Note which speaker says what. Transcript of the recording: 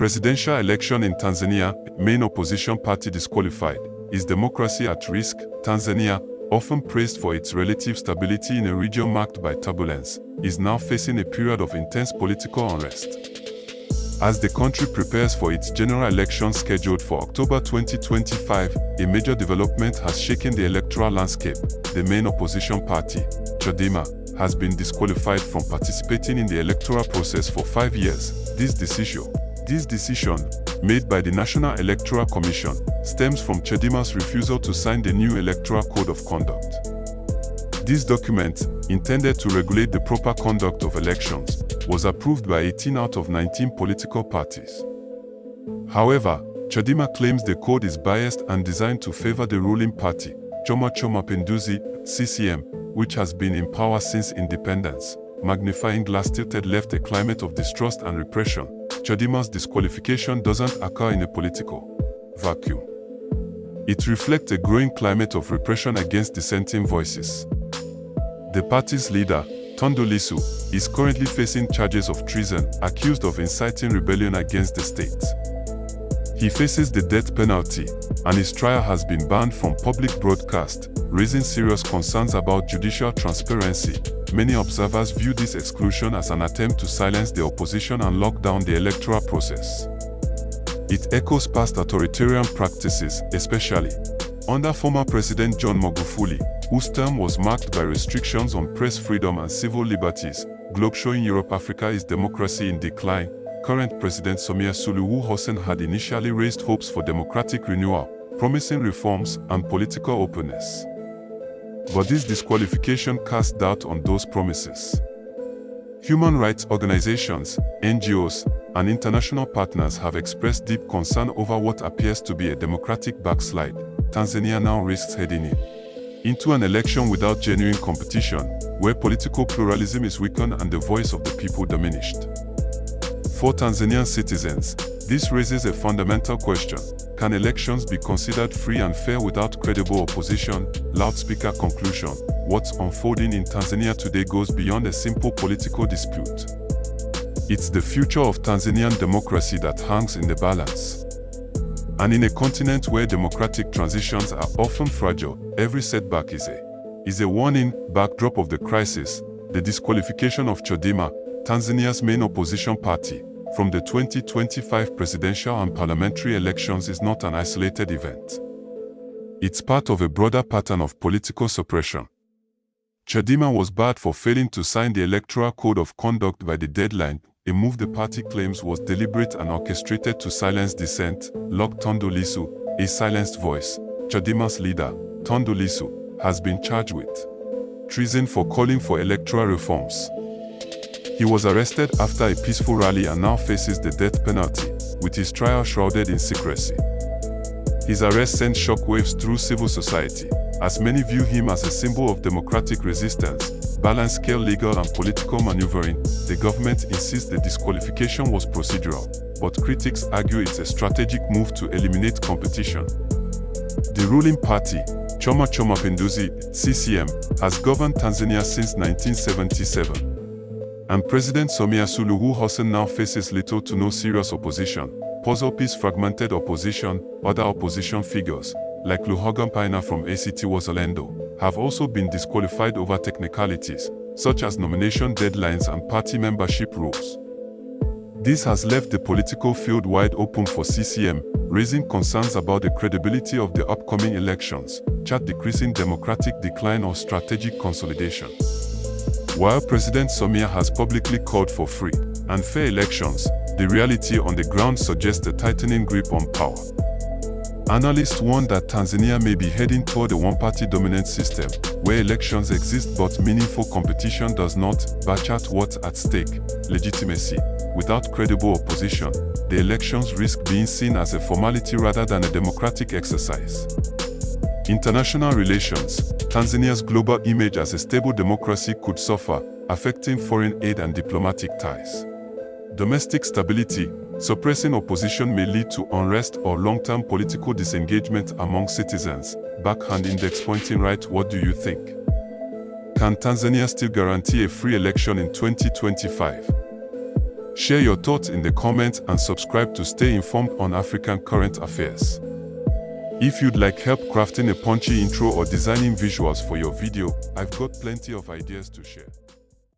Speaker 1: Presidential election in Tanzania, main opposition party disqualified. Is democracy at risk? Tanzania, often praised for its relative stability in a region marked by turbulence, is now facing a period of intense political unrest. As the country prepares for its general election scheduled for October 2025, a major development has shaken the electoral landscape. The main opposition party, Chadema, has been disqualified from participating in the electoral process for 5 years. This decision, made by the National Electoral Commission, stems from Chadema's refusal to sign the new Electoral Code of Conduct. This document, intended to regulate the proper conduct of elections, was approved by 18 out of 19 political parties. However, Chadema claims the code is biased and designed to favor the ruling party, Chama cha Mapinduzi (CCM), which has been in power since independence. Magnifying glass tilted left a climate of distrust and repression. Chadema's disqualification doesn't occur in a political vacuum. It reflects a growing climate of repression against dissenting voices. The party's leader, Tundu Lissu, is currently facing charges of treason, accused of inciting rebellion against the state. He faces the death penalty, and his trial has been banned from public broadcast, raising serious concerns about judicial transparency. Many observers view this exclusion as an attempt to silence the opposition and lock down the electoral process. It echoes past authoritarian practices, especially under former President John Magufuli, whose term was marked by restrictions on press freedom and civil liberties. Globe showing Europe Africa is democracy in decline. Current President Samia Suluhu Hassan had initially raised hopes for democratic renewal, promising reforms and political openness. But this disqualification cast doubt on those promises. Human rights organizations, NGOs, and international partners have expressed deep concern over what appears to be a democratic backslide. Tanzania now risks heading into an election without genuine competition, where political pluralism is weakened and the voice of the people diminished. For Tanzanian citizens, this raises a fundamental question. Can elections be considered free and fair without credible opposition? Loudspeaker conclusion. What's unfolding in Tanzania today goes beyond a simple political dispute. It's the future of Tanzanian democracy that hangs in the balance. And in a continent where democratic transitions are often fragile, every setback is a warning. Backdrop of the crisis, the disqualification of Chadema, Tanzania's main opposition party, from the 2025 presidential and parliamentary elections is not an isolated event. It's part of a broader pattern of political suppression. Chadema was barred for failing to sign the Electoral Code of Conduct by the deadline, a move the party claims was deliberate and orchestrated to silence dissent. Tundu Lissu, a silenced voice, Chadema's leader, Tundu Lissu, has been charged with treason for calling for electoral reforms. He was arrested after a peaceful rally and now faces the death penalty, with his trial shrouded in secrecy. His arrest sent shockwaves through civil society, as many view him as a symbol of democratic resistance. Balance-scale legal and political maneuvering. The government insists the disqualification was procedural, but critics argue it's a strategic move to eliminate competition. The ruling party, Chama cha Mapinduzi (CCM), has governed Tanzania since 1977. And President Samia Suluhu Hassan now faces little to no serious opposition. Puzzle piece fragmented opposition. Other opposition figures, like Luhaga Mpina from ACT Wazalendo, have also been disqualified over technicalities, such as nomination deadlines and party membership rules. This has left the political field wide open for CCM, raising concerns about the credibility of the upcoming elections, decreasing democratic decline or strategic consolidation. While President Samia has publicly called for free and fair elections, the reality on the ground suggests a tightening grip on power. Analysts warn that Tanzania may be heading toward a one-party dominant system, where elections exist but meaningful competition does not. What's at stake? Legitimacy. Without credible opposition, the elections risk being seen as a formality rather than a democratic exercise. International relations. Tanzania's global image as a stable democracy could suffer, affecting foreign aid and diplomatic ties. Domestic stability. Suppressing opposition may lead to unrest or long-term political disengagement among citizens. Backhand index pointing right. What do you think? Can Tanzania still guarantee a free election in 2025? Share your thoughts in the comments and subscribe to stay informed on African current affairs. If you'd like help crafting a punchy intro or designing visuals for your video, I've got plenty of ideas to share.